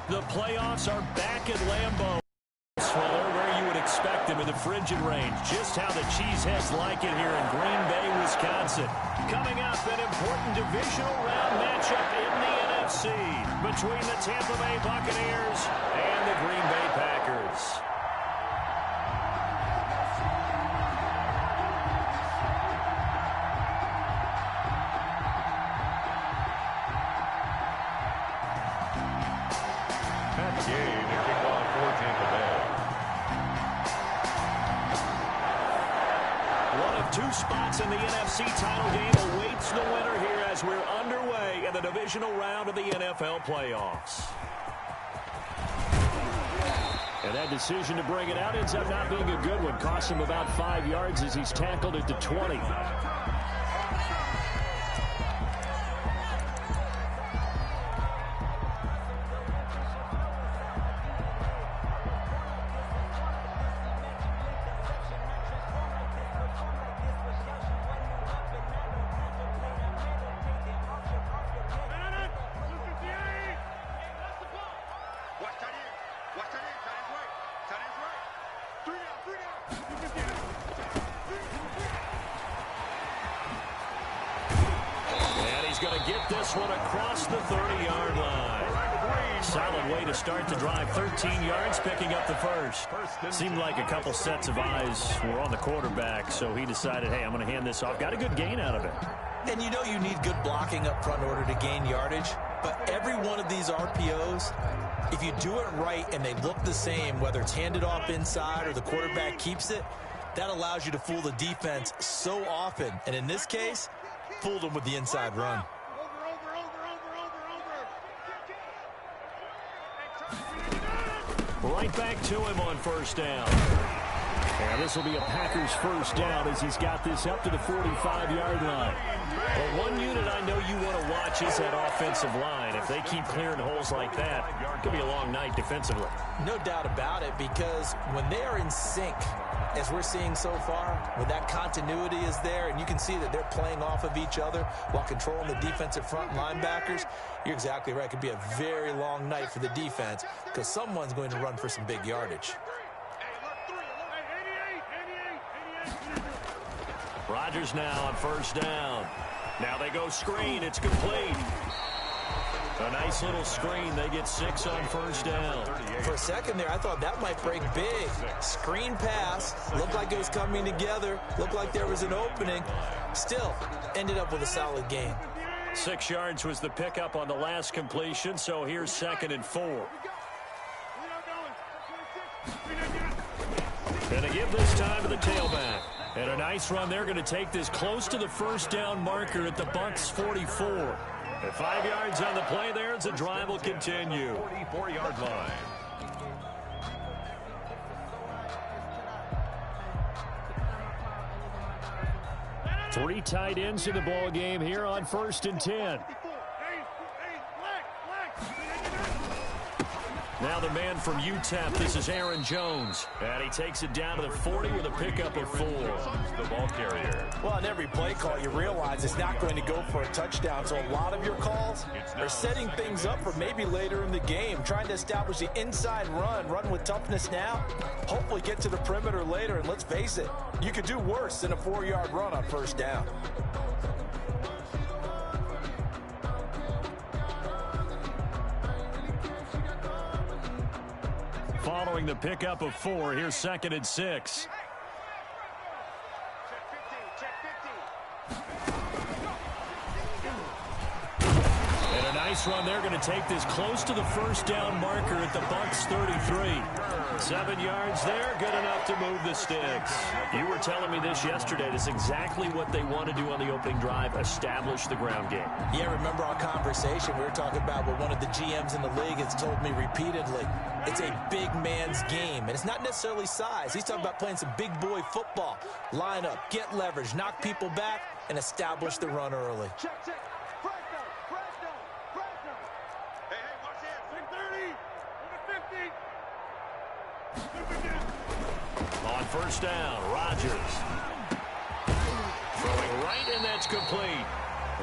The playoffs are back at Lambeau. Where you would expect them in the frigid range. Just how the Cheeseheads like it here in Green Bay, Wisconsin. Coming up, an important divisional round matchup in the NFC between the Tampa Bay Buccaneers and the Green Bay Packers. Two spots in the NFC title game awaits the winner here as we're underway in the divisional round of the NFL playoffs. And that decision to bring it out ends up not being a good one. Cost him about 5 yards as he's tackled at the 20. Going to get this one across the 30-yard line. Solid way to start the drive. 13 yards, picking up the first. Seemed like a couple sets of eyes were on the quarterback, so he decided, hey, I'm going to hand this off. Got a good gain out of it. And you know you need good blocking up front in order to gain yardage, but every one of these RPOs, if you do it right and they look the same, whether it's handed off inside or the quarterback keeps it, that allows you to fool the defense so often. And in this case, fooled them with the inside run. Right back to him on first down. And this will be a Packers first down as he's got this up to the 45-yard line. Well, one unit I know you want to watch is that offensive line. If they keep clearing holes like that, it could be a long night defensively. No doubt about it, because when they are in sync, as we're seeing so far, when that continuity is there and you can see that they're playing off of each other while controlling the defensive front linebackers, you're exactly right. It could be a very long night for the defense because someone's going to run for some big yardage. Rodgers now on first down. Now they go screen. It's complete. A nice little screen. They get 6 on first down. For a second there, I thought that might break big. Screen pass. Looked like it was coming together. Looked like there was an opening. Still, ended up with a solid gain. 6 yards was the pickup on the last completion, so here's 2nd and 4. Going to give this time to the tailback. And a nice run. They're going to take this close to the first down marker at the Bucs 44. At 5 yards on the play there, as the drive will continue. 44-yard line. Three tight ends in the ball game here on 1st and 10. Now the man from UTEP, this is Aaron Jones. And he takes it down to the 40 with a pickup of 4. The ball carrier. Well, on every play call, you realize it's not going to go for a touchdown. So a lot of your calls are setting things up for maybe later in the game, trying to establish the inside run with toughness now, hopefully get to the perimeter later. And let's face it, you could do worse than a 4-yard run on first down. Following the pickup of 4, here's 2nd and 6. And a nice run. They're going to take this close to the first down marker at the Bucs 33. 7 yards there, good enough to move the sticks. You were telling me this yesterday. That's exactly what they want to do on the opening drive, establish the ground game. Yeah, remember our conversation? We were talking about what one of the GMs in the league has told me repeatedly. It's a big man's game, and it's not necessarily size. He's talking about playing some big boy football. Line up, get leverage, knock people back, and establish the run early. On first down, Rodgers. Throwing right, and that's complete.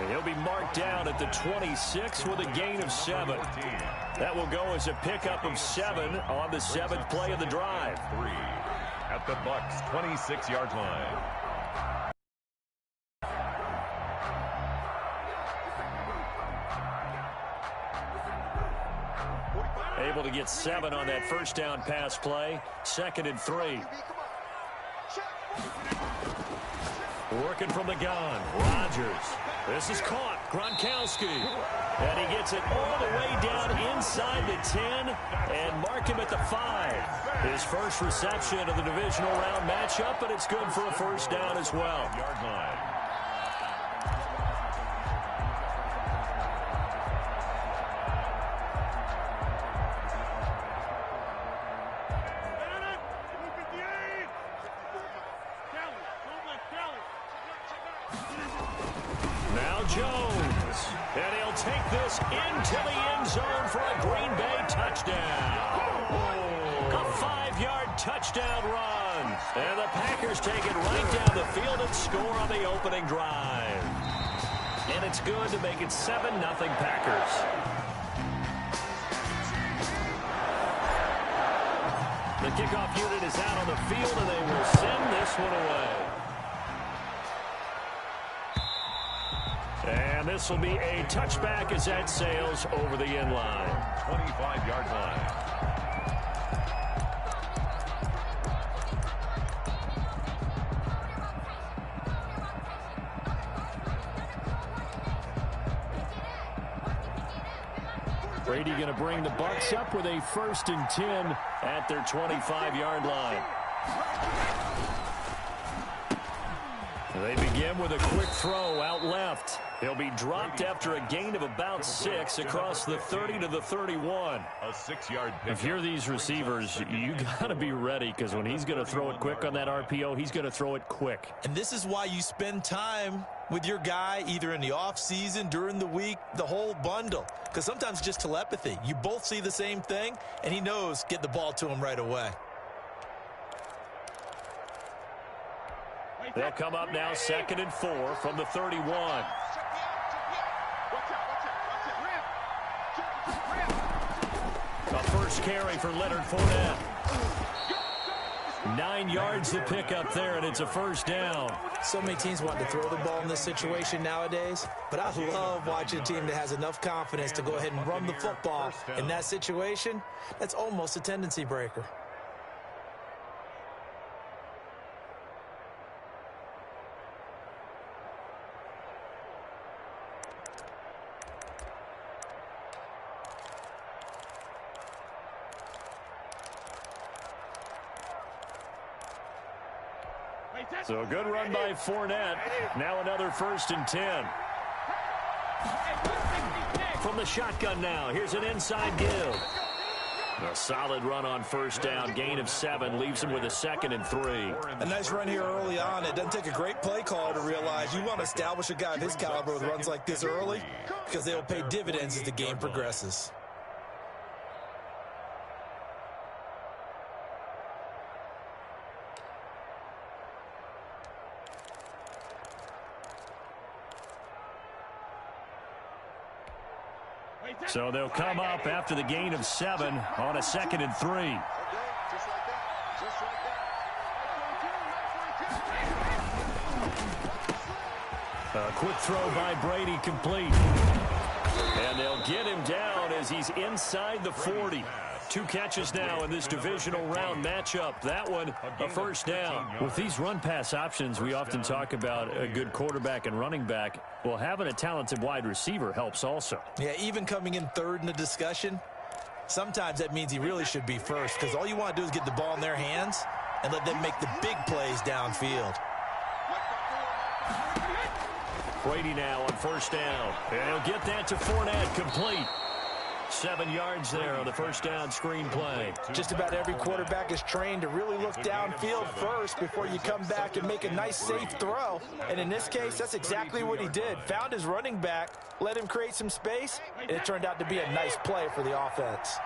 He'll be marked down at the 26 with a gain of 7. That will go as a pickup of 7 on the 7th play of the drive. 3 at the Bucs' 26-yard line. Able to get 7 on that first down pass play. 2nd and 3. Working from the gun. Rodgers. This is caught. Gronkowski. And he gets it all the way down inside the 10 and mark him at the 5. His first reception of the divisional round matchup, but it's good for a first down as well. Yard line. Now Jones. And he'll take this into the end zone for a Green Bay touchdown. A 5-yard touchdown run. And the Packers take it right down the field and score on the opening drive. And it's good to make it 7-0 Packers. The kickoff unit is out on the field, and they will send this one away. And this will be a touchback as that sails over the end line. 25-yard line. Brady going to bring the Bucs up with a 1st and 10 at their 25-yard line. They begin with a quick throw out left. He'll be dropped after a gain of about 6 across the 30 to the 31. A 6-yard pick. If you're these receivers, you got to be ready, because when he's going to throw it quick on that RPO, he's going to throw it quick. And this is why you spend time with your guy either in the offseason, during the week, the whole bundle. Because sometimes it's just telepathy. You both see the same thing, and he knows get the ball to him right away. They'll come up now 2nd and 4 from the 31. A first carry for Leonard Fournette. 9 yards to pick up there, and it's a first down. So many teams want to throw the ball in this situation nowadays, but I love watching a team that has enough confidence to go ahead and run the football. In that situation, that's almost a tendency breaker. So a good run by Fournette. Now another 1st and 10. From the shotgun now, here's an inside give. A solid run on first down. Gain of 7 leaves him with a 2nd and 3. A nice run here early on. It doesn't take a great play caller to realize you want to establish a guy of his caliber with runs like this early, because they will pay dividends as the game progresses. So they'll come up after the gain of 7 on a 2nd and 3. A quick throw by Brady, complete. And they'll get him down as he's inside the 40. 2 catches now in this divisional round matchup. That one, a first down. With these run-pass options, we often talk about a good quarterback and running back. Well, having a talented wide receiver helps also. Yeah, even coming in 3rd in the discussion, sometimes that means he really should be first, because all you want to do is get the ball in their hands and let them make the big plays downfield. Brady now on first down. And he'll get that to Fournette, complete. 7 yards there on the first down screen play. Just about every quarterback is trained to really look downfield first before you come back and make a nice, safe throw. And in this case, that's exactly what he did. Found his running back, let him create some space, and it turned out to be a nice play for the offense.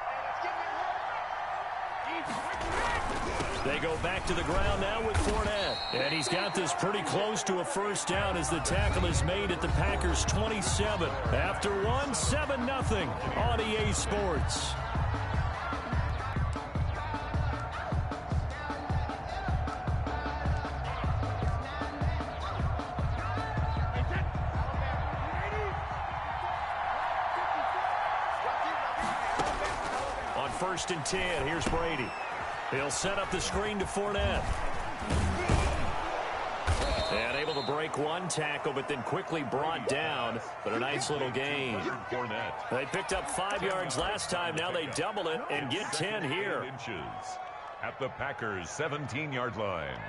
They go back to the ground now with Fournette. And he's got this pretty close to a first down as the tackle is made at the Packers' 27. After one, 7-0 on EA Sports. On 1st and 10, here's Brady. He'll set up the screen to Fournette. And able to break one tackle, but then quickly brought down. But a nice little gain. They picked up 5 yards last time. Now they double it and get 10 here. Inches at the Packers' 17-yard line.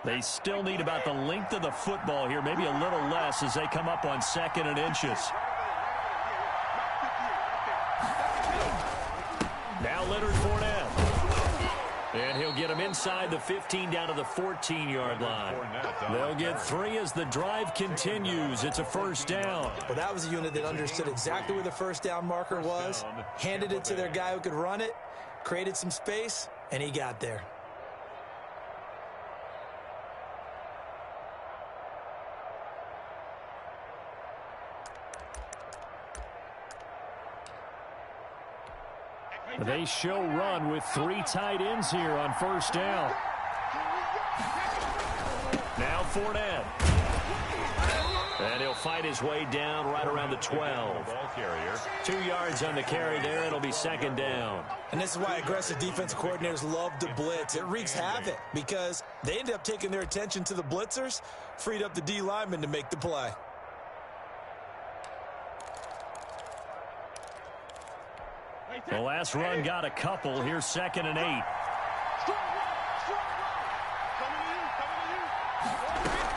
They still need about the length of the football here, maybe a little less as they come up on 2nd and inches. Now Leonard Fournette. And he'll get him inside the 15 down to the 14-yard line. They'll get 3 as the drive continues. It's a first down. Well, that was a unit that understood exactly where the first down marker was, handed it to their guy who could run it, created some space, and he got there. They show run with 3 tight ends here on first down. Now Fournette. And he'll fight his way down right around the 12. 2 yards on the carry there. It'll be 2nd down. And this is why aggressive defensive coordinators love to blitz. It wreaks havoc because they end up taking their attention to the blitzers, freed up the D lineman to make the play. The last run got a couple. Here's 2nd and 8.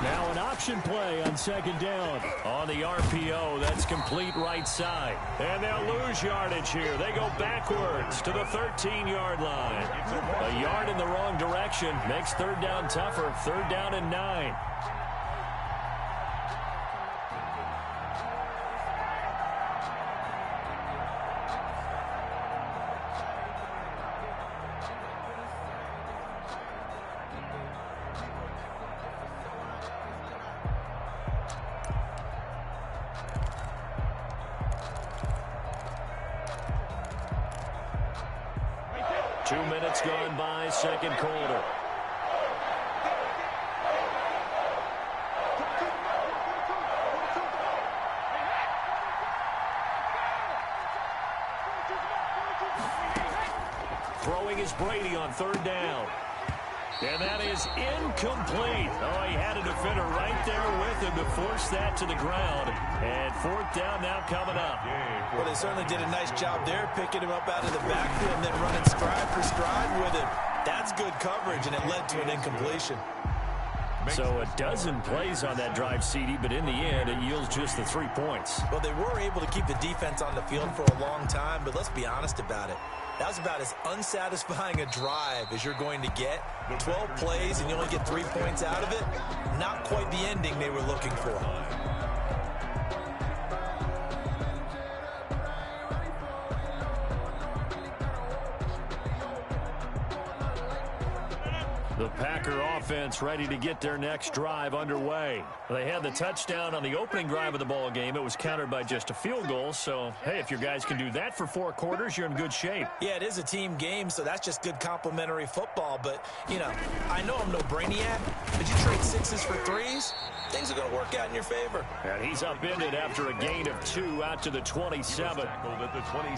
Now an option play on 2nd down. On the RPO, that's complete right side. And they'll lose yardage here. They go backwards to the 13-yard line. A yard in the wrong direction makes 3rd down tougher. 3rd down and 9. Gone by, 2nd quarter. Throwing is Brady on 3rd down. And that is incomplete. Oh, he had a defender right there with him to force that to the ground. And 4th down now coming up. Well, they certainly did a nice job there, picking him up out of the backfield and then running stride for stride with him. That's good coverage, and it led to an incompletion. So a dozen plays on that drive, CD, but in the end, it yields just the 3 points. Well, they were able to keep the defense on the field for a long time, but let's be honest about it. That was about as unsatisfying a drive as you're going to get. 12 plays and you only get 3 points out of it. Not quite the ending they were looking for. The Packer offense ready to get their next drive underway. They had the touchdown on the opening drive of the ball game. It was countered by just a field goal. So, hey, if your guys can do that for 4 quarters, you're in good shape. Yeah, it is a team game, so that's just good complimentary football. But, you know, I know I'm no brainiac, but you trade 6s for 3s, things are going to work out in your favor. And he's upended after a gain of 2 out to the 27.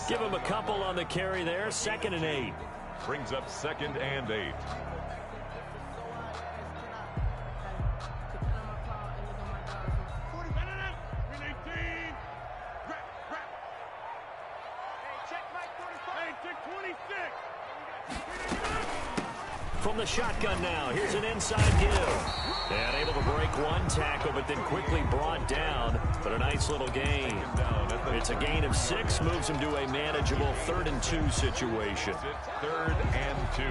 Give him a couple on the carry there. 2nd and 8. Brings up 2nd and 8. From the shotgun now, here's an inside give. And able to break one tackle, but then quickly brought down. But a nice little gain. It's a gain of 6, moves him to a manageable 3rd and 2 situation. It's 3rd and 2.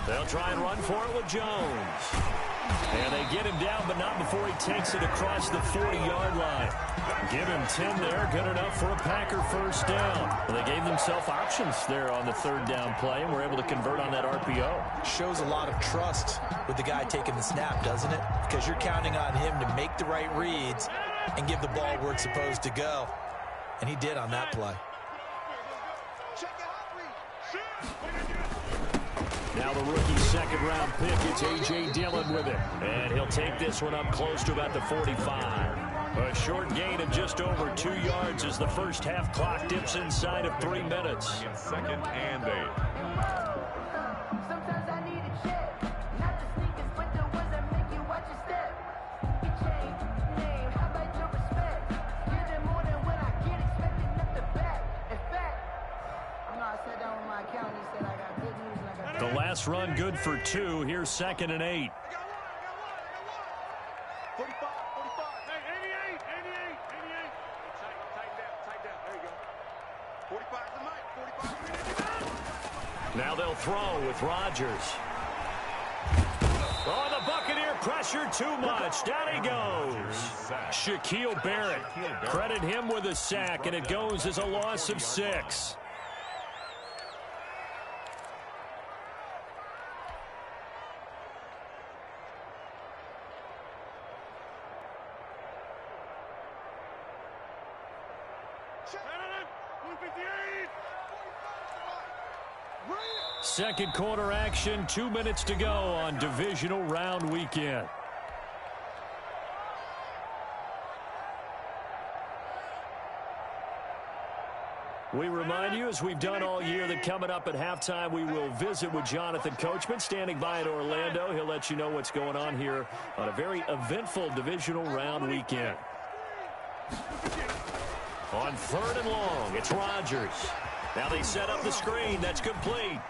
They'll try and run for it with Jones. And they get him down, but not before he takes it across the 40-yard line. Give him 10 there, good enough for a Packer first down. Well, they gave themselves options there on the 3rd down play, and were able to convert on that RPO. Shows a lot of trust with the guy taking the snap, doesn't it? Because you're counting on him to make the right reads and give the ball where it's supposed to go. And he did on that play. Now the rookie 2nd-round pick, it's A.J. Dillon with it. And he'll take this one up close to about the 45. A short gain of just over 2 yards as the first half clock dips inside of 3 minutes. 2nd and 8. Sometimes I need a check. Not the sneakers, but the ones that make you watch your step. You change name, how about your respect? Give them more than what I get, expecting nothing back. In fact, I sat down with my accountant, he said I got good news and I got The last run good for 2. Here's 2nd and 8. 45. Hey, 88. Tight down. There you go. 45 to Mike. 45. Now they'll throw with Rodgers. Oh, the Buccaneer pressure too much. Down he goes. Shaquille Barrett. Credit him with a sack, and it goes as a loss of 6. Second quarter action, 2 minutes to go on divisional round weekend. We remind you, as we've done all year, that coming up at halftime, we will visit with Jonathan Coachman, standing by in Orlando. He'll let you know what's going on here on a very eventful divisional round weekend. On 3rd and long, it's Rodgers. Now they set up the screen. That's complete.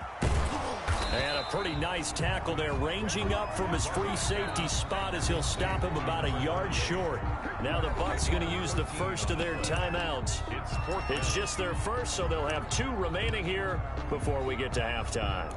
And a pretty nice tackle there, ranging up from his free safety spot as he'll stop him about a yard short. Now the Bucs going to use the first of their timeouts. It's just their first, so they'll have 2 remaining here before we get to halftime.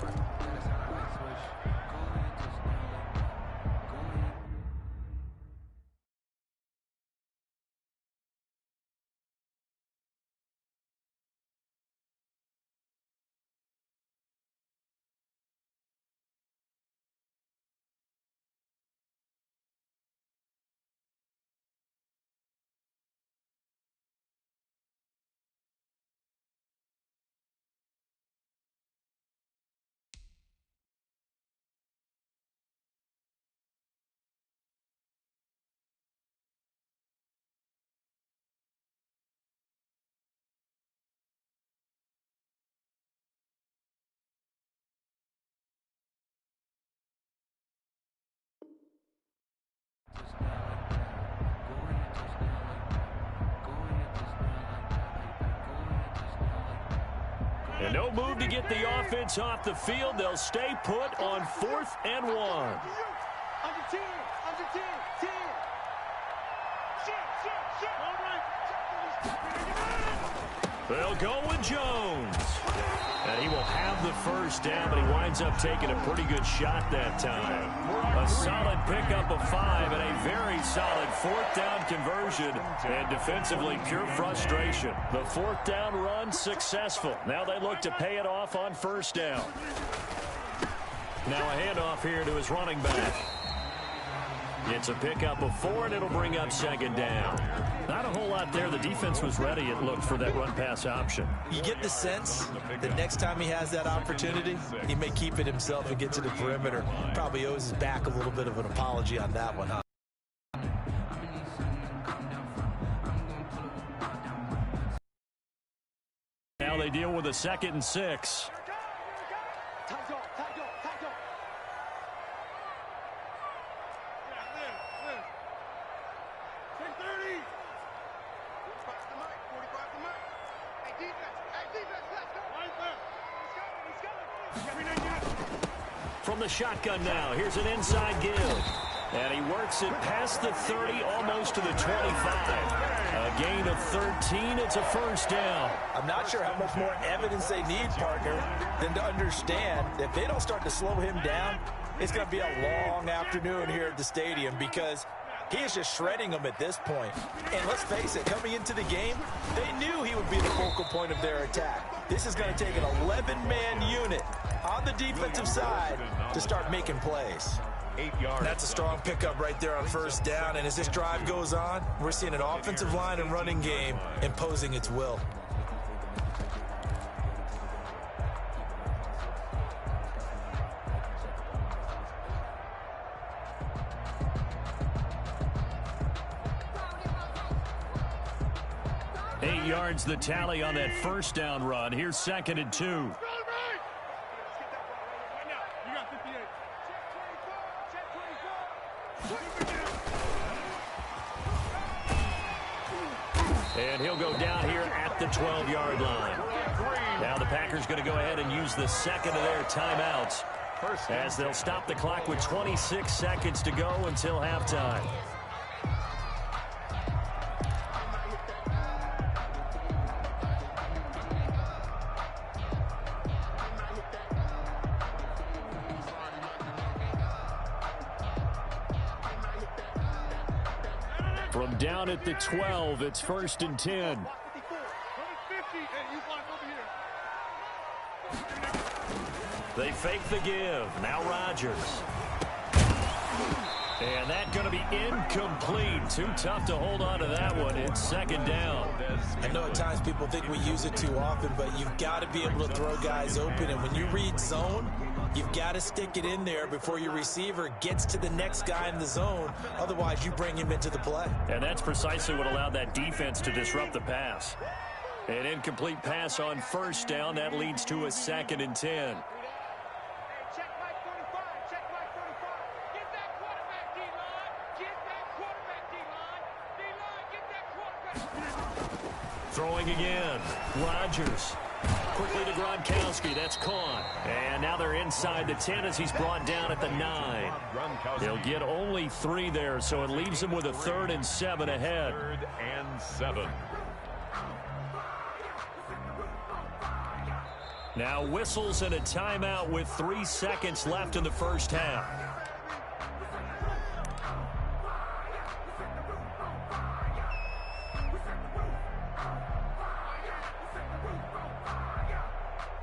And no move to get the offense off the field. They'll stay put on 4th and 1. Under 10. 10. Shit. All right. They'll go with Jones. And he will have the first down, but he winds up taking a pretty good shot that time. A solid pickup of 5 and a very solid 4th down conversion. And defensively, pure frustration. The 4th down run successful. Now they look to pay it off on 1st down. Now a handoff here to his running back. It's a pickup of 4, and it'll bring up 2nd down. Not a whole lot there. The defense was ready, it looked, for that run-pass option. You get the sense that next time he has that opportunity, he may keep it himself and get to the perimeter. Probably owes his back a little bit of an apology on that one, huh? Now they deal with a 2nd and 6. From the shotgun now, here's an inside give. And he works it past the 30, almost to the 25. A gain of 13, it's a first down. I'm not sure how much more evidence they need, partner, than to understand that if they don't start to slow him down, it's going to be a long afternoon here at the stadium because he is just shredding them at this point. And let's face it, coming into the game, they knew he would be the focal point of their attack. This is going to take an 11-man unit on the defensive side to start making plays. 8 yards. That's a strong pickup right there on first down. And as this drive goes on, we're seeing an offensive line and running game imposing its will. Eight yards the tally on that first down run. Here's 2nd and 2. And he'll go down here at the 12-yard line. Now the Packers going to go ahead and use the second of their timeouts as they'll stop the clock with 26 seconds to go until halftime. From down at the 12, it's 1st and 10. They fake the give. Now Rodgers. And that's going to be incomplete. Too tough to hold on to that one. It's 2nd down. I know at times people think we use it too often, but you've got to be able to throw guys open. And when you read zone, you've got to stick it in there before your receiver gets to the next guy in the zone. Otherwise, you bring him into the play. And that's precisely what allowed that defense to disrupt the pass. An incomplete pass on first down. That leads to a 2nd and 10. Throwing again. Rodgers. Quickly to Gronkowski. That's caught. And now they're inside the 10 as he's brought down at the 9. They'll get only 3 there, so it leaves them with a 3rd and 7 ahead. 3rd and 7. Now whistles and a timeout with 3 seconds left in the first half.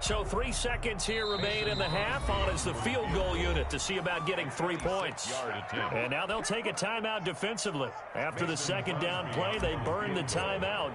So 3 seconds here remain in the half on as the field goal unit to see about getting 3 points. And now they'll take a timeout defensively. After the 2nd down play, they burn the timeout,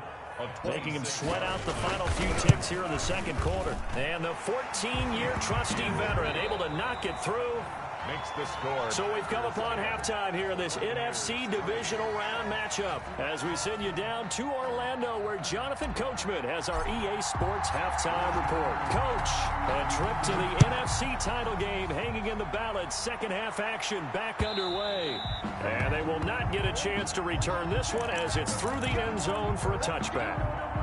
making him sweat out the final few ticks here in the 2nd quarter. And the 14-year trusty veteran able to knock it through. Makes the score. So we've come upon halftime here in this NFC divisional round matchup as we send you down to Orlando where Jonathan Coachman has our EA Sports halftime report. Coach, a trip to the NFC title game hanging in the balance. Second half action back underway. And they will not get a chance to return this one as it's through the end zone for a touchback.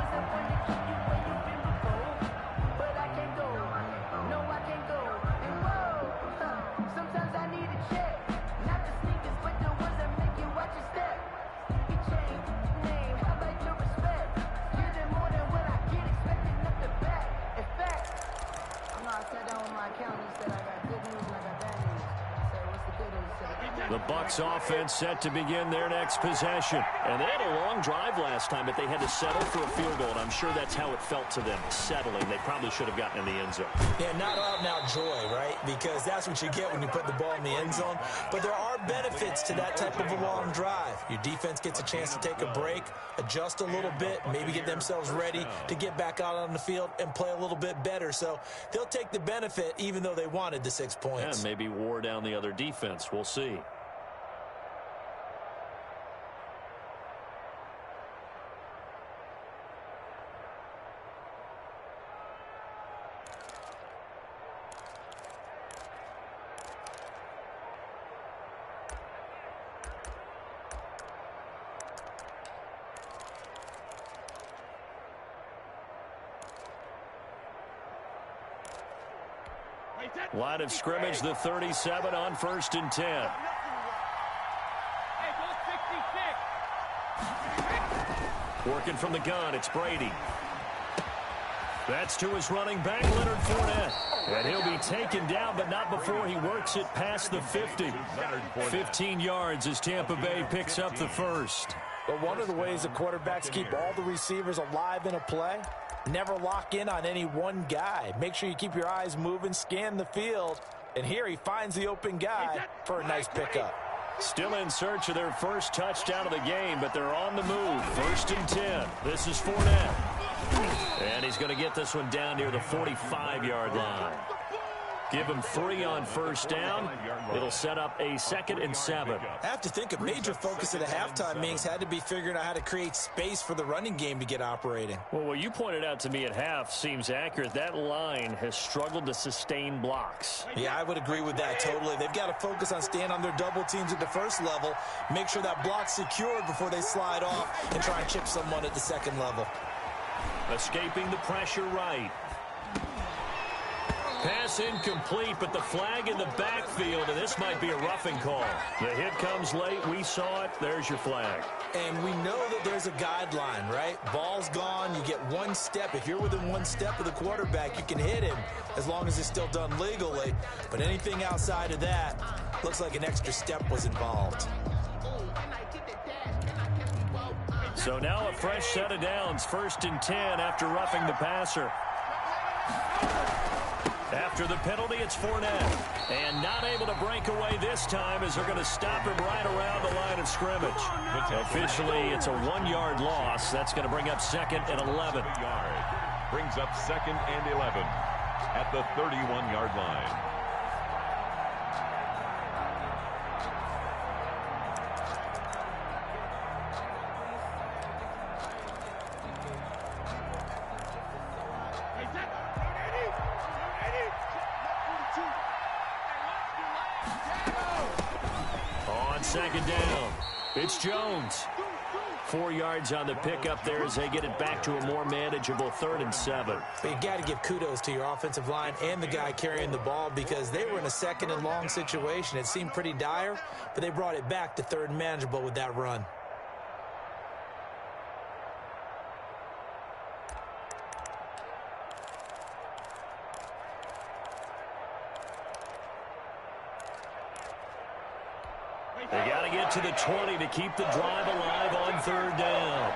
The Bucs offense set to begin their next possession. And they had a long drive last time, but they had to settle for a field goal. And I'm sure that's how it felt to them, settling. They probably should have gotten in the end zone. Yeah, not out and out joy, right? Because that's what you get when you put the ball in the end zone. But there are benefits to that type of a long drive. Your defense gets a chance to take a break, adjust a little bit, maybe get themselves ready to get back out on the field and play a little bit better. So they'll take the benefit even though they wanted the 6 points. And maybe wore down the other defense. We'll see. Line of scrimmage, the 37 on 1st and 10. Working from the gun, it's Brady. That's to his running back, Leonard Fournette. And he'll be taken down, but not before he works it past the 50. 15 yards as Tampa Bay picks up the first. But one of the ways the quarterbacks keep all the receivers alive in a play, never lock in on any one guy. Make sure you keep your eyes moving, scan the field. And here he finds the open guy for a nice pickup. Still in search of their first touchdown of the game, but they're on the move. 1st and 10. This is Fournette. And he's going to get this one down near the 45-yard line. Give him 3 on 1st down. It'll set up a 2nd and 7. I have to think a major focus at the halftime meetings had to be figuring out how to create space for the running game to get operating. Well, what you pointed out to me at half seems accurate. That line has struggled to sustain blocks. Yeah, I would agree with that totally. They've got to focus on staying on their double teams at the first level, make sure that block's secured before they slide off and try and chip someone at the second level. Escaping the pressure right. Pass incomplete, but the flag in the backfield, and this might be a roughing call. The hit comes late. We saw it. There's your flag. And we know that there's a guideline, right? Ball's gone. You get 1 step. If you're within 1 step of the quarterback, you can hit him as long as it's still done legally. But anything outside of that, looks like an extra step was involved. So now a fresh set of downs. 1st and 10 after roughing the passer. After the penalty, it's Fournette. And not able to break away this time as they're going to stop him right around the line of scrimmage. Officially, it's a 1-yard loss. That's going to bring up 2nd and 11. Brings up 2nd and 11 at the 31-yard line. On 2nd down, it's Jones. 4 yards on the pickup there as they get it back to a more manageable 3rd and 7. But you got to give kudos to your offensive line and the guy carrying the ball because they were in a 2nd and long situation. It seemed pretty dire, but they brought it back to 3rd and manageable with that run. They got to get to the 20 to keep the drive alive on 3rd down.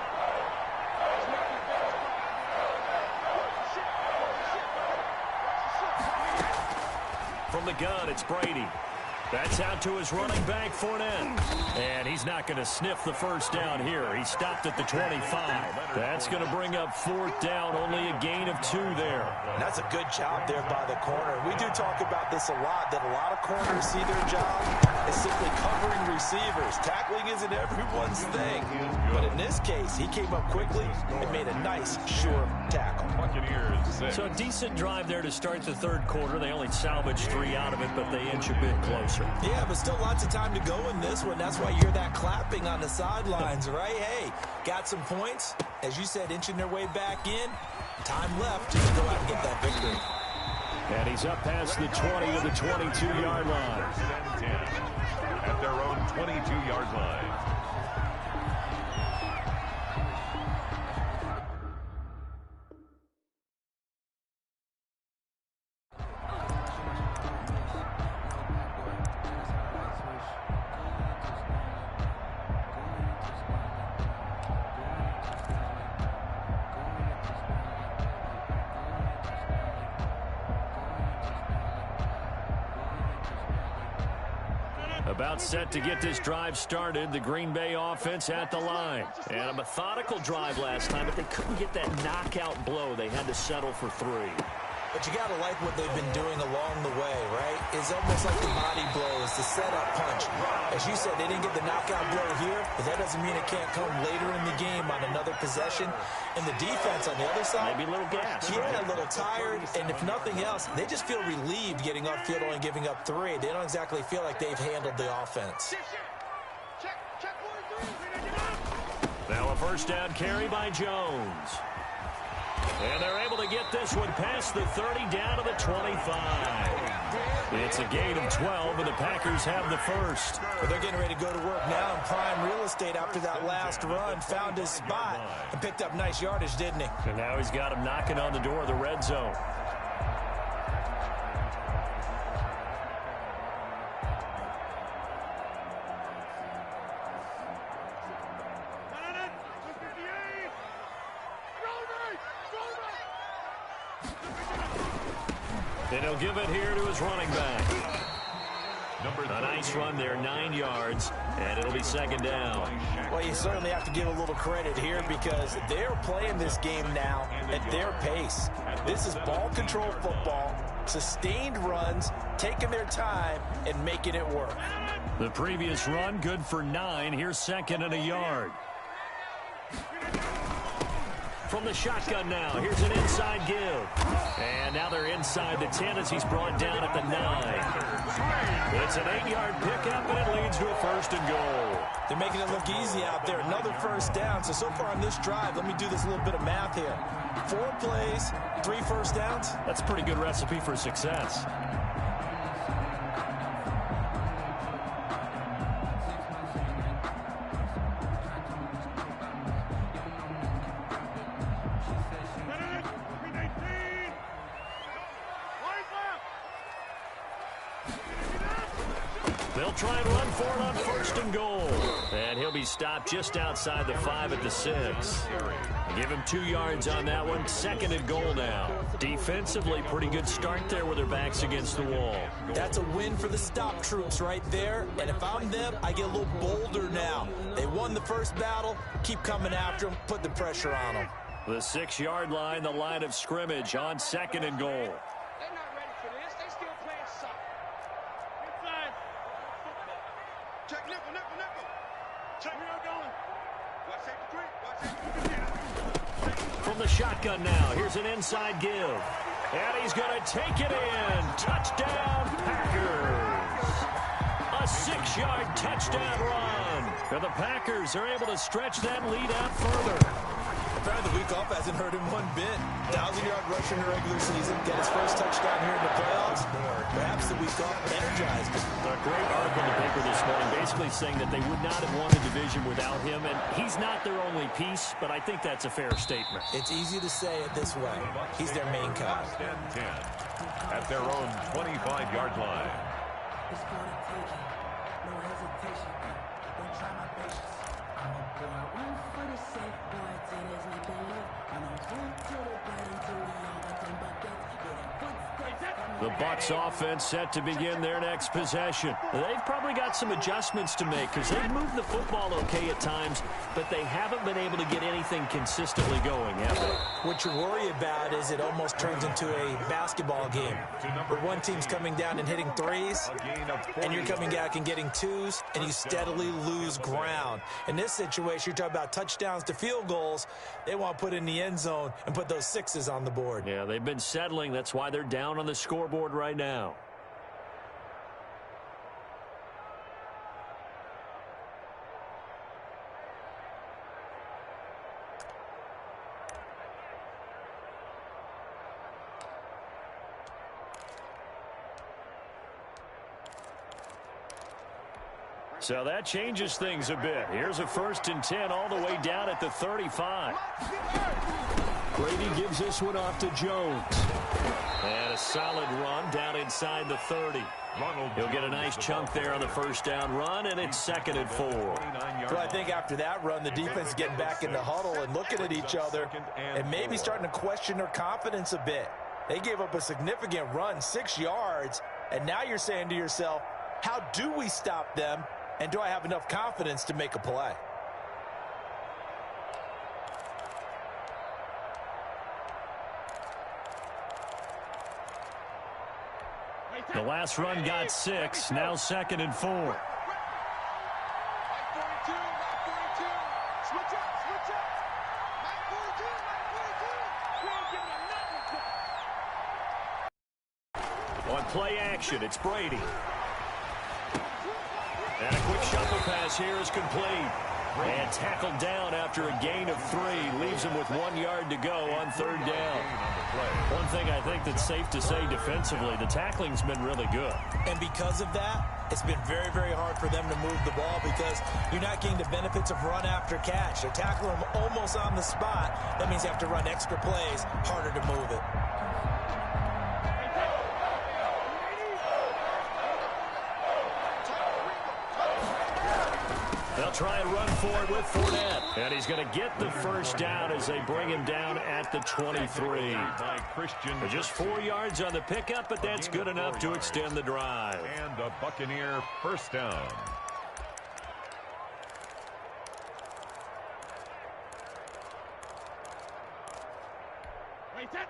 From the gun, it's Brady. That's out to his running back, Fournette. And he's not going to sniff the first down here. He stopped at the 25. That's going to bring up 4th down, only a gain of 2 there. And that's a good job there by the corner. We do talk about this a lot, that a lot of corners see their job as simply covering receivers. Tackling isn't everyone's thing. But in this case, he came up quickly and made a nice, sure tackle. So a decent drive there to start the 3rd quarter. They only salvaged 3 out of it, but they inch a bit closer. Yeah, but still lots of time to go in this one. That's why you hear that clapping on the sidelines, right? Hey, got some points. As you said, inching their way back in. Time left to go out and get that victory. And he's up past the 20 to the 22-yard line. At their own 22-yard line. About set to get this drive started, the Green Bay offense at the line. And a methodical drive last time, but they couldn't get that knockout blow. They had to settle for 3. But you got to like what they've been doing along the way, right? It's almost like the body blows, the setup punch. As you said, they didn't get the knockout blow here, but that doesn't mean it can't come later in the game on another possession. And the defense on the other side, maybe a little gas. Yeah, right? A little tired. And if nothing else, they just feel relieved getting upfield only giving up 3. They don't exactly feel like they've handled the offense. Now a first down carry by Jones. And they're able to get this one past the 30 down to the 25. It's a gain of 12, and the Packers have the first. Well, they're getting ready to go to work now in prime real estate after that last run. Found his spot and picked up nice yardage, didn't he? And now he's got him knocking on the door of the red zone. And he'll give it here to his running back. A nice run there, 9 yards, and it'll be second down. Well, you certainly have to give a little credit here because they're playing this game now at their pace. This is ball control football, sustained runs, taking their time and making it work. The previous run, good for 9. Here's second and a yard. From the shotgun now, here's an inside give. And now they're inside the 10 as he's brought down at the 9. It's an 8-yard pickup, and it leads to a first and goal. They're making it look easy out there. Another first down. So far on this drive, let me do this little bit of math here. 4 plays, 3 first downs. That's a pretty good recipe for success. They'll try and run for it on first and goal. And he'll be stopped just outside the 5 at the 6. Give him 2 yards on that one. Second and goal now. Defensively, pretty good start there with their backs against the wall. That's a win for the stop troops right there. And if I'm them, I get a little bolder now. They won the first battle. Keep coming after them. Put the pressure on them. The 6-yard line, the line of scrimmage on second and goal. They're not ready for this. They still playing soft. Inside. Check nickel, nickel, nickel. Check me out going. Watch safety 3. Watch safety 3. From the shotgun now, here's an inside give. And he's going to take it in. Touchdown, Packers. A 6-yard touchdown run. And the Packers are able to stretch that lead out further. The week off hasn't hurt him one bit. 1,000-yard rusher in the regular season. Get his first touchdown here in the playoffs. Perhaps the week off energized him. A great article in the paper this morning basically saying that they would not have won the division without him. And he's not their only piece, but I think that's a fair statement. It's easy to say it this way. He's their main guy. 10 at their own 25-yard line. It's gonna take it. No hesitation. Don't try my patience. I'm a boy. One for the safe boy. Till there's nothing left. I'm a one to the bad until we all got them buckets. The Bucs offense set to begin their next possession. They've probably got some adjustments to make because they've moved the football okay at times, but they haven't been able to get anything consistently going, have they? What you worry about is it almost turns into a basketball game where one team's coming down and hitting threes, and you're coming back and getting twos, and you steadily lose ground. In this situation, you're talking about touchdowns to field goals. They want to put in the end zone and put those 6s on the board. Yeah, they've been settling. That's why they're down on the scoreboard right now. So that changes things a bit. Here's a 1st and 10 all the way down at the 35. Brady gives this one off to Jones. And a solid run down inside the 30. He'll get a nice chunk there on the first down run, and it's 2nd and 4. Well, I think after that run, the defense is getting back in the huddle and looking at each other and maybe starting to question their confidence a bit. They gave up a significant run, 6 yards, and now you're saying to yourself, how do we stop them, and do I have enough confidence to make a play? The last run got 6, now 2nd and 4. Right 42, right 42. Switch up, switch up. Right 42, right 42. We ain't giving them nothing. On play action, it's Brady. And a quick shuffle pass here is complete. And tackled down after a gain of 3. Leaves him with 1 yard to go on 3rd down. One thing I think that's safe to say defensively, the tackling's been really good. And because of that, it's been very, very hard for them to move the ball because you're not getting the benefits of run after catch. They're tackling them almost on the spot. That means you have to run extra plays, harder to move it. They'll try and run for it with Fournette. And he's going to get the first down as they bring him down at the 23. Just 4 yards on the pickup, but that's good enough to extend the drive. And a Buccaneer first down. Wait, 20.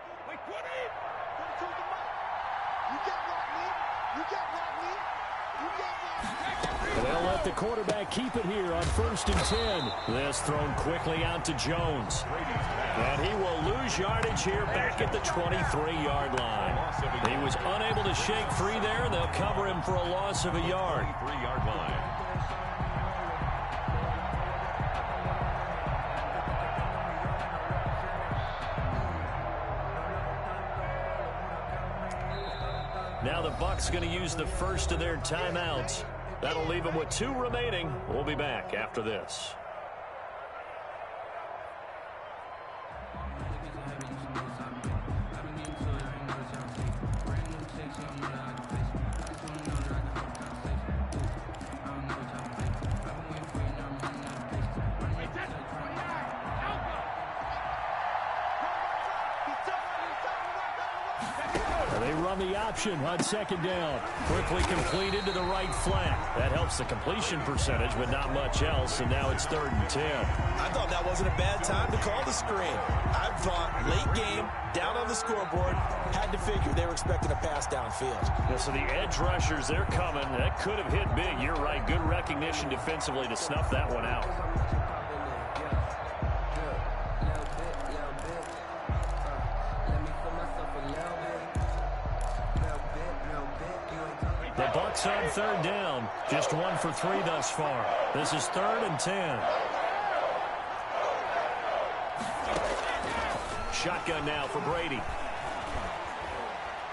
You get Rodney. You get Rodney. You get Rodney. They'll let the quarterback keep it here on 1st and 10. This thrown quickly out to Jones. And he will lose yardage here back at the 23-yard line. He was unable to shake free there. They'll cover him for a loss of a yard. 23-yard line. Now the Bucs going to use the first of their timeouts. That'll leave them with 2 remaining. We'll be back after this. They run the option on 2nd down. Quickly completed to the right flat. That helps the completion percentage, but not much else. And now it's 3rd and 10. I thought that wasn't a bad time to call the screen. I thought late game, down on the scoreboard, had to figure they were expecting a pass downfield. Yeah, so the edge rushers, they're coming. That could have hit big. You're right. Good recognition defensively to snuff that one out. The Bucs on 3rd down. Just 1 for 3 thus far. This is 3rd and 10. Shotgun now for Brady.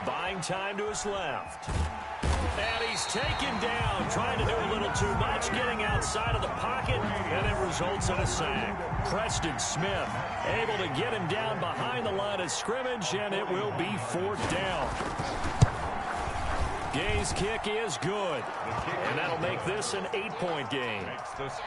Buying time to his left. And he's taken down, trying to do a little too much, getting outside of the pocket, and it results in a sack. Preston Smith able to get him down behind the line of scrimmage, and it will be 4th down. Gay's kick is good, and that'll make this an 8-point game.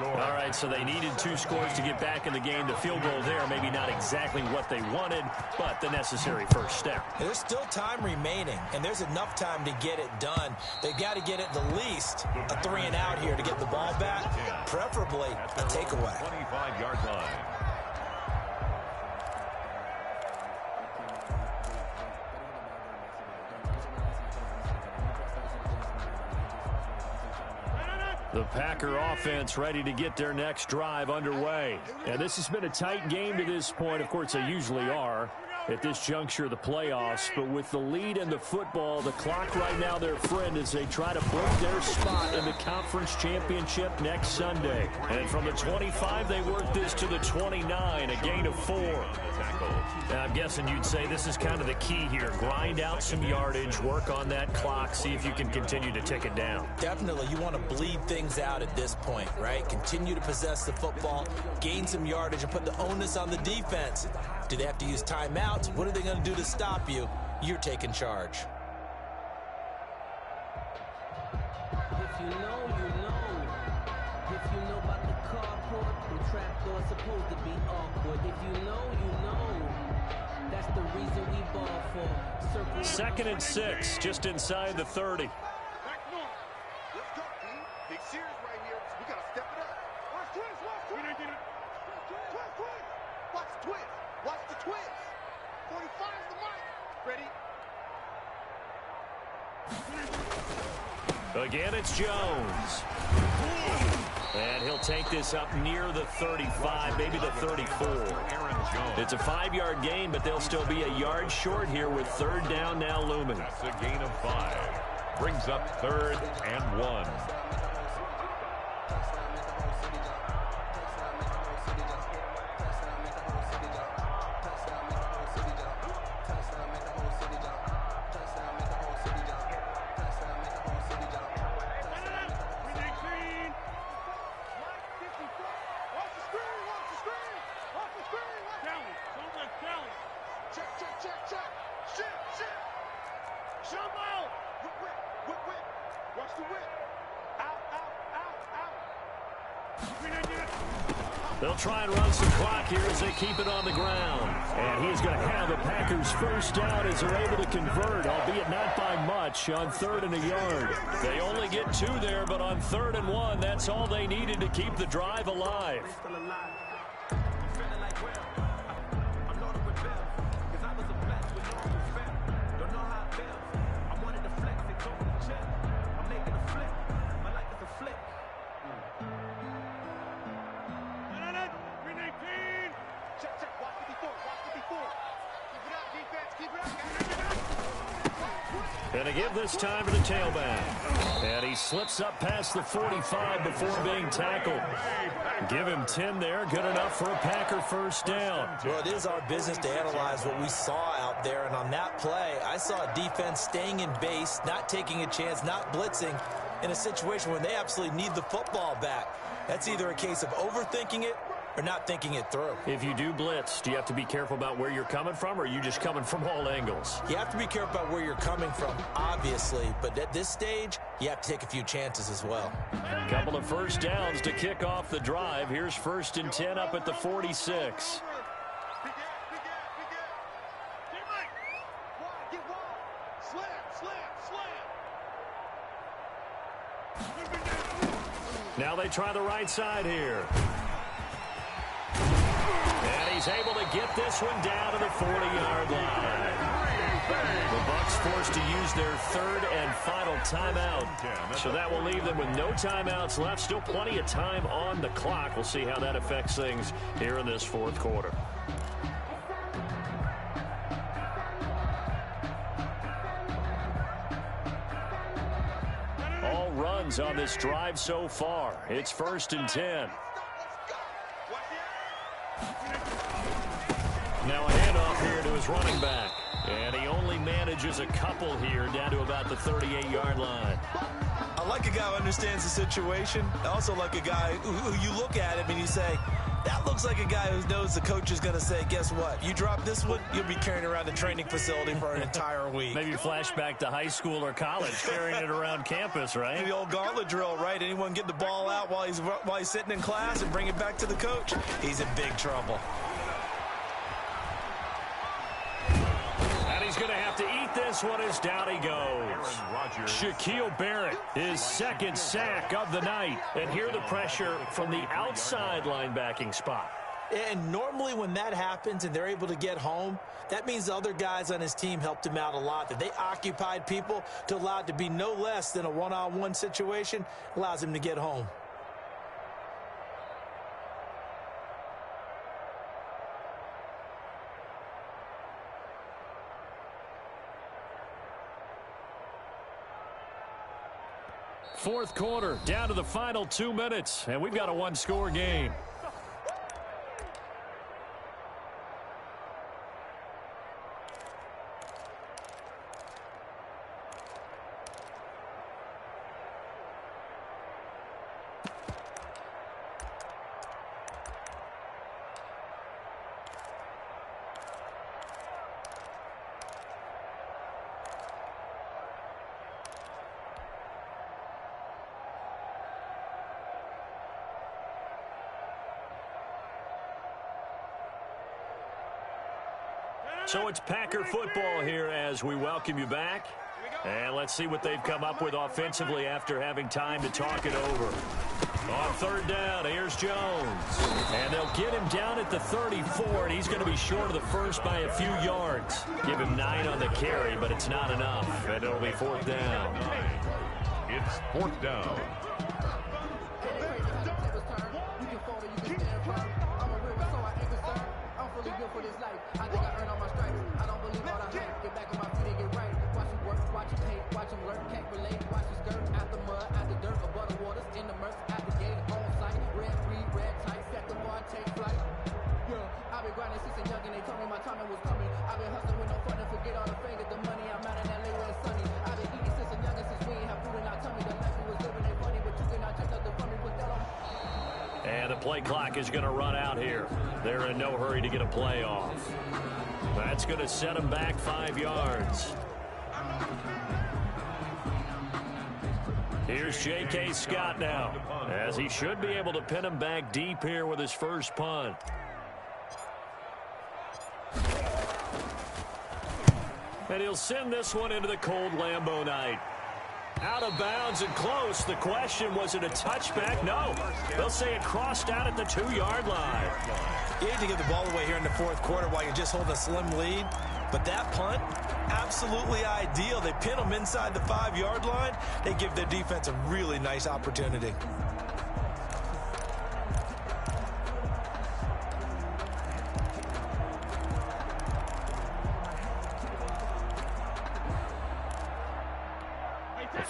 All right, so they needed 2 scores to get back in the game. The field goal there, maybe not exactly what they wanted, but the necessary first step. There's still time remaining, and there's enough time to get it done. They've got to get at the least a 3-and-out here to get the ball back, preferably a takeaway. 25-yard line. The Packer offense ready to get their next drive underway. And this has been a tight game to this point. Of course, they usually are at this juncture of the playoffs. But with the lead in the football, the clock right now their friend as they try to book their spot in the conference championship next Sunday. And from the 25, they work this to the 29, a gain of 4. And I'm guessing you'd say this is kind of the key here. Grind out some yardage, work on that clock, see if you can continue to tick it down. Definitely, you want to bleed things out at this point, right? Continue to possess the football, gain some yardage, and put the onus on the defense. Do they have to use timeouts? What are they going to do to stop you? You're taking charge. If you know, you know. If you know about the carport, the trapdoor's supposed to be awkward. If you know, you know. That's the reason we ball for. 2nd and 6, just inside the 30. Back north. Let's go, team. Big series right here. We got to step it up. Watch twins. Watch twins. Watch twins. Watch the twins. 45 is the mic. Ready? Again, it's Jones. And he'll take this up near the 35, maybe the 34. It's a 5-yard gain, but they'll still be a yard short here with 3rd down now looming. That's a gain of 5. Brings up 3rd and 1. Challenge. Sounds like challenge. Check, check, check, check. Shit, shit. Jump out. Whip, whip, whip, whip. Watch the whip. Out, out, out, out. They'll try and run some clock here as they keep it on the ground. And he's going to have the Packers first down as they're able to convert, albeit not by much, on 3rd and a yard. They only get 2 there, but on 3rd and 1, that's all they needed to keep the drive alive. And a give this time to the tailback. And he slips up past the 45 before being tackled. Give him 10 there. Good enough for a Packer first down. Well, it is our business to analyze what we saw out there. And on that play, I saw a defense staying in base, not taking a chance, not blitzing in a situation where they absolutely need the football back. That's either a case of overthinking it or not thinking it through. If you do blitz, do you have to be careful about where you're coming from, or are you just coming from all angles? You have to be careful about where you're coming from, obviously, but at this stage, you have to take a few chances as well. A couple of first downs to kick off the drive. Here's 1st and 10 up at the 46. Now they try the right side here. And he's able to get this one down to the 40-yard line. The Bucs forced to use their 3rd and final timeout. So that will leave them with no timeouts left. Still plenty of time on the clock. We'll see how that affects things here in this 4th quarter. All runs on this drive so far. It's 1st and 10. Now a handoff here to his running back. And he only manages a couple here down to about the 38-yard line. I like a guy who understands the situation. I also like a guy who you look at him and you say, that looks like a guy who knows the coach is going to say, guess what? You drop this one, you'll be carrying around the training facility for an entire week. Maybe flashback to high school or college, carrying it around campus, right? The old gauntlet drill, right? Anyone get the ball out while he's sitting in class and bring it back to the coach? He's in big trouble. He's going to have to eat this one as down he goes. Shaquille Barrett, his 2nd sack of the night. And here the pressure from the outside linebacking spot. And normally when that happens and they're able to get home, that means the other guys on his team helped him out a lot. That they occupied people to allow it to be no less than a one-on-one situation, allows him to get home. Fourth quarter, down to the final 2 minutes, and we've got a one-score game. So it's Packer football here as we welcome you back. And let's see what they've come up with offensively after having time to talk it over. On 3rd down, here's Jones. And they'll get him down at the 34, and he's going to be short of the first by a few yards. Give him 9 on the carry, but it's not enough. And it'll be 4th down. It's 4th down. For this life, I think I earned all my stripes. I don't believe all the hype. Get back on my feet and get right. Watch him work, watch him hate, watch him learn, can't relate. Watch his skirt out the mud, out the dirt, above the waters, in the murk, out the gate, on sight. Red free, red tight, set the bar, take flight. Yeah, I've been grinding since a young and they told me my timing was coming. I've been hustling with no fun and forget all the fingers, the money. I'm out in LA where it's sunny. I've been eating since a young and since we ain't have food in our tummy. The life we was living ain't funny, but you cannot take nothing from me. Put that on. And the play clock is going to run out here. They're in no hurry to get a play off. That's going to set them back 5 yards. Here's J.K. Scott now, as he should be able to pin him back deep here with his first punt. And he'll send this one into the cold Lambeau night. Out of bounds and close. The question, was it a touchback? No. They'll say it crossed out at the 2-yard line. You hate to give the ball away here in the fourth quarter while you're just holding a slim lead. But that punt, absolutely ideal. They pin them inside the 5-yard line. They give their defense a really nice opportunity.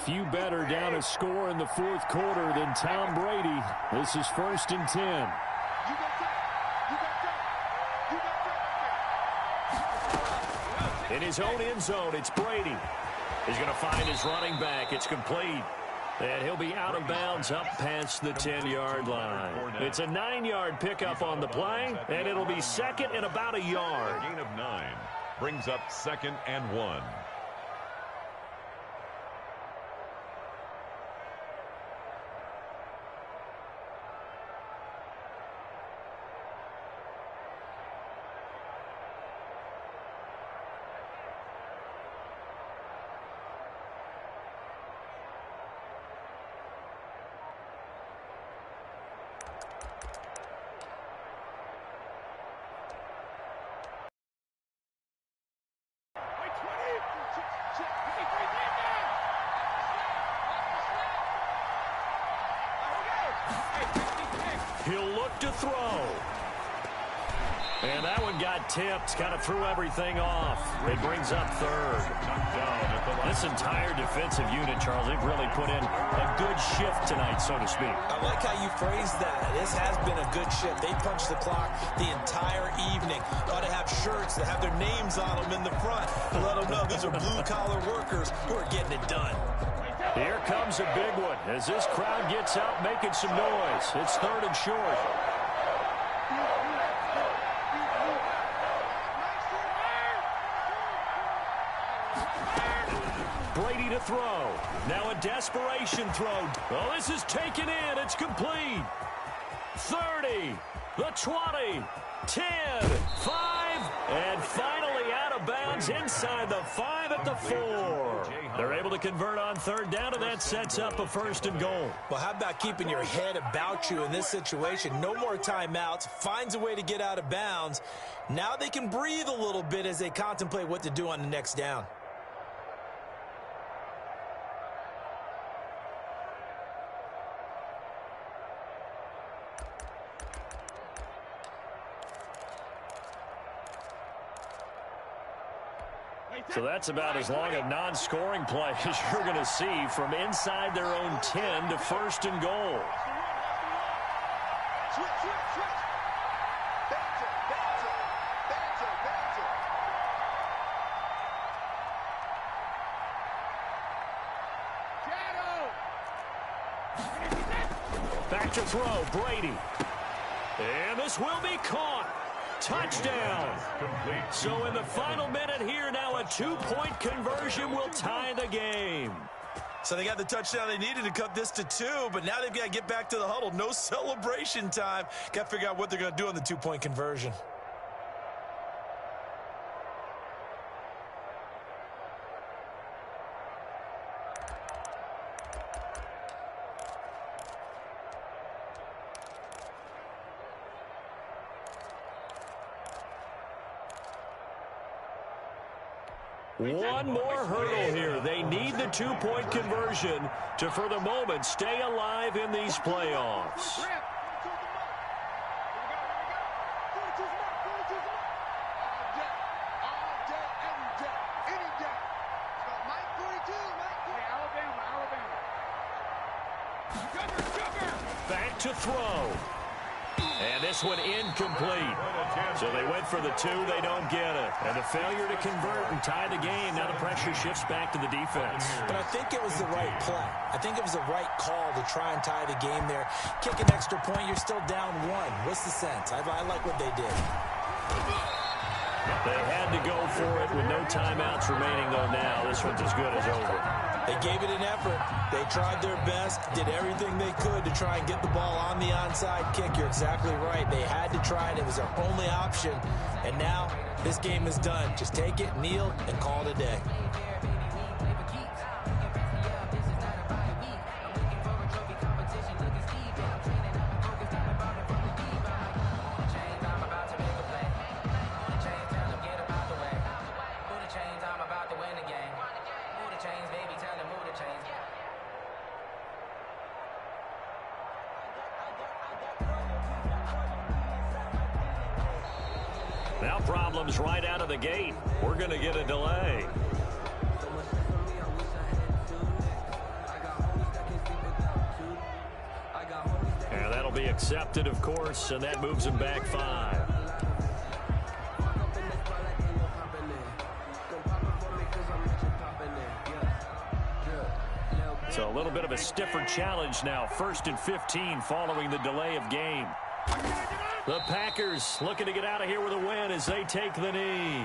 Few better down a score in the fourth quarter than Tom Brady. This is 1st and 10. In his own end zone, it's Brady. He's going to find his running back. It's complete. And he'll be out of bounds up past the 10-yard line. It's a 9-yard pickup on the play, and it'll be second and about a yard. Gain of 9 brings up 2nd and 1. He'll look to throw. And that one got tipped, kind of threw everything off. It brings up 3rd. This entire defensive unit, Charles, they've really put in a good shift tonight, so to speak. I like how you phrased that. This has been a good shift. They punched the clock the entire evening. Ought to have shirts that have their names on them in the front to let them know these are blue-collar workers who are getting it done. Here comes a big one as this crowd gets out making some noise. It's 3rd and short. Brady to throw. Now a desperation throw. Oh, this is taken in. It's complete. 30, the 20, 10, 5, and finally out of bounds inside the 5 at the 4. They're able to convert on 3rd down, and that sets up a 1st and goal. Well, how about keeping your head about you in this situation? No more timeouts. Finds a way to get out of bounds. Now they can breathe a little bit as they contemplate what to do on the next down. So that's about as long a non-scoring play as you're going to see from inside their own 10 to 1st and goal. Back to throw, Brady. And this will be caught. Touchdown. So in the final minute here, now a 2-point conversion will tie the game. So they got the touchdown they needed to cut this to 2, but now they've got to get back to the huddle. No celebration time. Got to figure out what they're going to do on the 2-point conversion. One more hurdle here. They need the 2-point conversion to, for the moment, stay alive in these playoffs. Back to throw. And this one incomplete. So they went for the 2. They don't get it. And the failure to convert and tie the game. Now the pressure shifts back to the defense. But I think it was the right play. I think it was the right call to try and tie the game there. Kick an extra point, you're still down 1. What's the sense? I like what they did. They had to go for it with no timeouts remaining, though, now. This one's as good as over. They gave it an effort. They tried their best, did everything they could to try and get the ball on the onside kick. You're exactly right. They had to try it. It was their only option. And now this game is done. Just take it, kneel, and call it a day. Now problems right out of the gate. We're going to get a delay. And that'll be accepted, of course, and that moves them back 5. So a little bit of a stiffer challenge now. 1st and 15 following the delay of game. The Packers looking to get out of here with a win as they take the knee.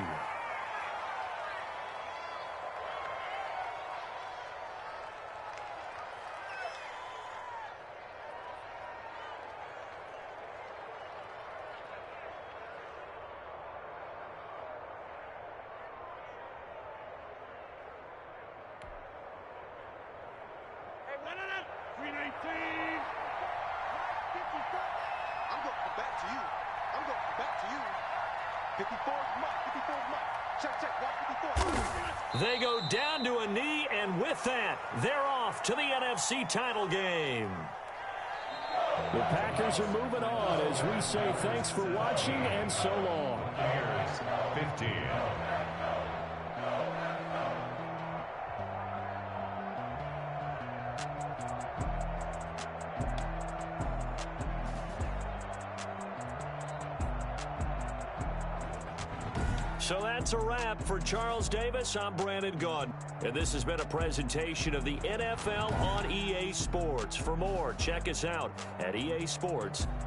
They go down to a knee, and with that, they're off to the NFC title game. The Packers are moving on as we say thanks for watching and so long. Bears 15. So that's a wrap for Charles Davis. I'm Brandon Gaudin. And this has been a presentation of the NFL on EA Sports. For more, check us out at EA Sports.